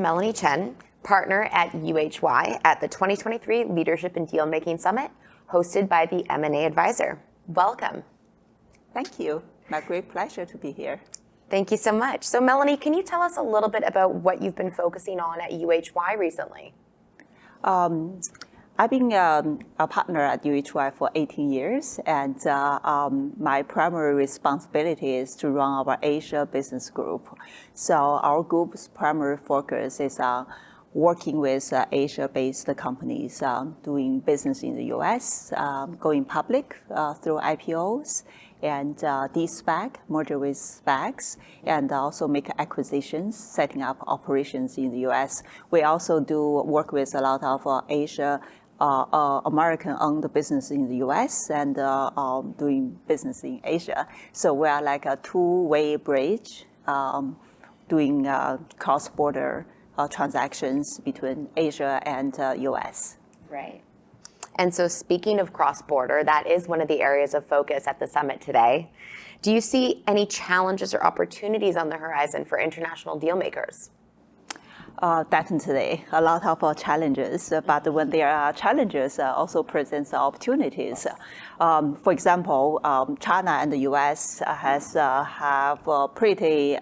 Melanie Chen, partner at UHY at the 2023 Leadership and Deal-Making Summit, hosted by the M&A Advisor. Welcome. Thank you. My great pleasure to be here. Thank you so much. So Melanie, can you tell us a little bit about what you've been focusing on at UHY recently? I've been a partner at UHY for 18 years, and my primary responsibility is to run our Asia business group. So our group's primary focus is working with Asia-based companies doing business in the US, going public through IPOs, and de-SPAC, merger with SPACs, and also make acquisitions, setting up operations in the US. We also do work with a lot of Asia American-owned business in the US and doing business in Asia. So we are like a two-way bridge, doing cross-border transactions between Asia and US. Right. And so speaking of cross-border, that is one of the areas of focus at the summit today. Do you see any challenges or opportunities on the horizon for international deal makers? Definitely, a lot of challenges, but when there are challenges, also presents opportunities. For example, China and the US have a pretty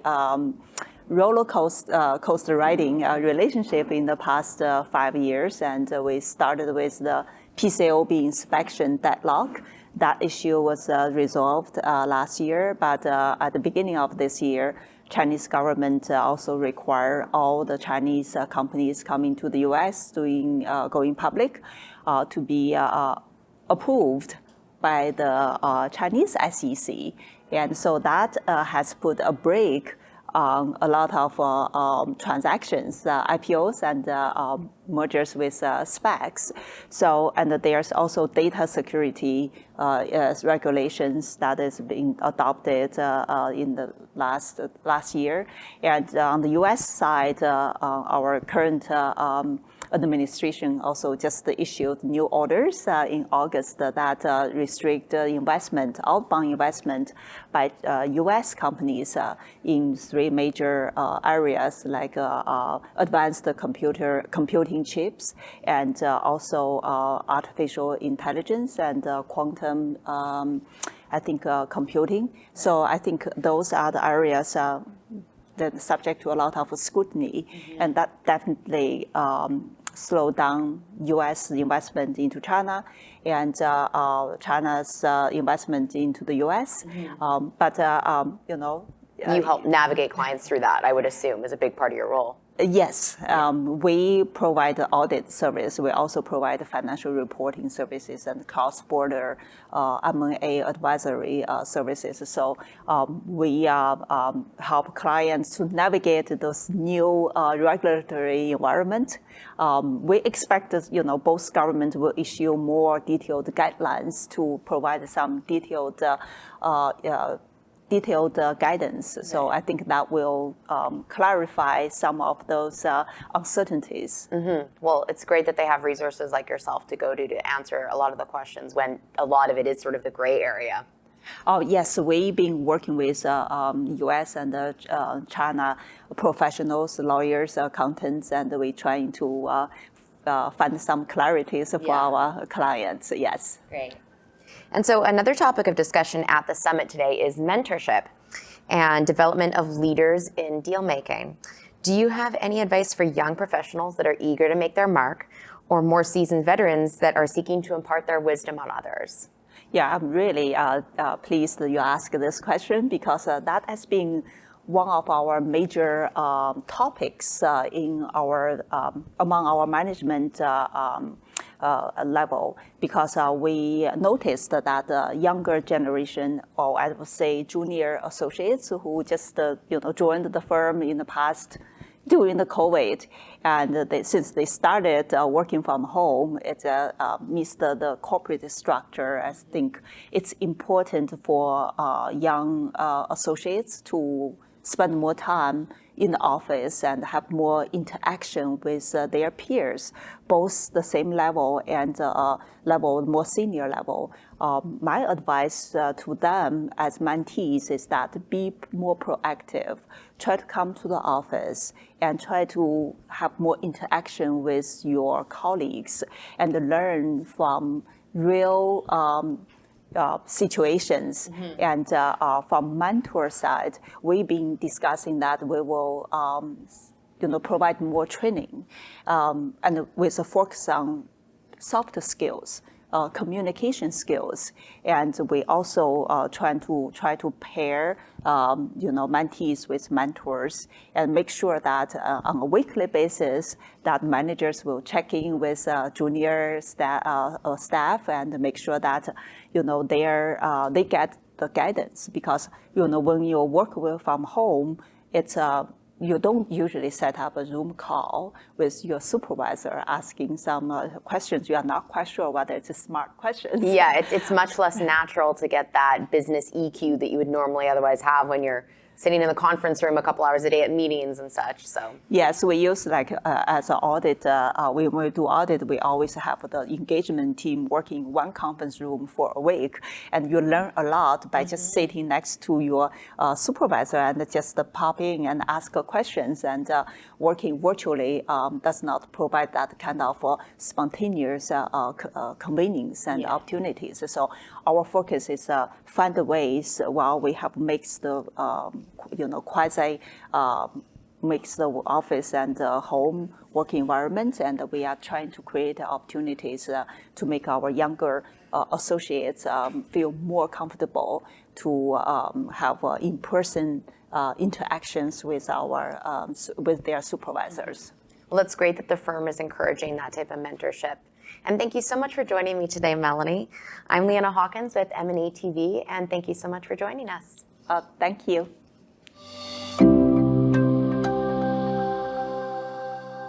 roller coaster riding relationship in the past 5 years, and we started with the PCAOB inspection deadlock. That issue was resolved last year, but at the beginning of this year, Chinese government also require all the Chinese companies coming to the US going public to be approved by the Chinese SEC. And so that has put a brake on a lot of transactions, IPOs and mergers with SPACs. So, and there's also data security regulations that is being adopted in the last year. And on the US side, our current administration also just issued new orders in August that restrict investment, outbound investment by US companies in 3 major areas like advanced computing chips and also artificial intelligence and quantum computing. So I think those are the areas that are subject to a lot of scrutiny, and that definitely slow down U.S. investment into China and China's investment into the U.S. But you know, you help navigate clients through that, I would assume, is a big part of your role. Yes, we provide audit service. We also provide financial reporting services and cross-border M&A advisory services. So we help clients to navigate those new regulatory environment. We expect that, both governments will issue more detailed guidelines to provide some detailed guidance. So I think that will clarify some of those uncertainties. Well, it's great that they have resources like yourself to go to answer a lot of the questions when a lot of it is sort of the gray area. Oh, yes, we've been working with US and China professionals, lawyers, accountants, and we're trying to find some clarities for our clients, yes. Great. And so another topic of discussion at the summit today is mentorship and development of leaders in deal making. Do you have any advice for young professionals that are eager to make their mark or more seasoned veterans that are seeking to impart their wisdom on others? Yeah, I'm really pleased that you asked this question because that has been one of our major topics in our among our management level, because we noticed that the younger generation, or I would say junior associates who just joined the firm in the past during the COVID, and since they started working from home, it missed the corporate structure. I think it's important for young associates to spend more time in the office and have more interaction with their peers, both the same level and more senior level. My advice to them as mentees is that be more proactive. Try to come to the office and try to have more interaction with your colleagues and learn from real situations. And from mentor side, we've been discussing that we will provide more training and with a focus on soft skills, communication skills, and we also try to pair mentees with mentors and make sure that on a weekly basis that managers will check in with junior staff and make sure that they get the guidance, because when you work from home, it's you don't usually set up a Zoom call with your supervisor asking some questions you are not quite sure whether it's smart questions. Yeah, it's much less natural to get that business EQ that you would normally otherwise have when you're sitting in the conference room a couple hours a day at meetings and such. So yes, we use as an audit, when we do audit, we always have the engagement team working one conference room for a week, and you learn a lot by just sitting next to your supervisor and just pop in and ask questions. And working virtually does not provide that kind of spontaneous convenience and opportunities. So our focus is find the ways while we have mixed the quasi mix the office and home working environment, and we are trying to create opportunities to make our younger associates feel more comfortable to have in-person interactions with with their supervisors. Well, it's great that the firm is encouraging that type of mentorship. And thank you so much for joining me today, Melanie. I'm Leanna Hawkins with M&A TV, and thank you so much for joining us. Thank you.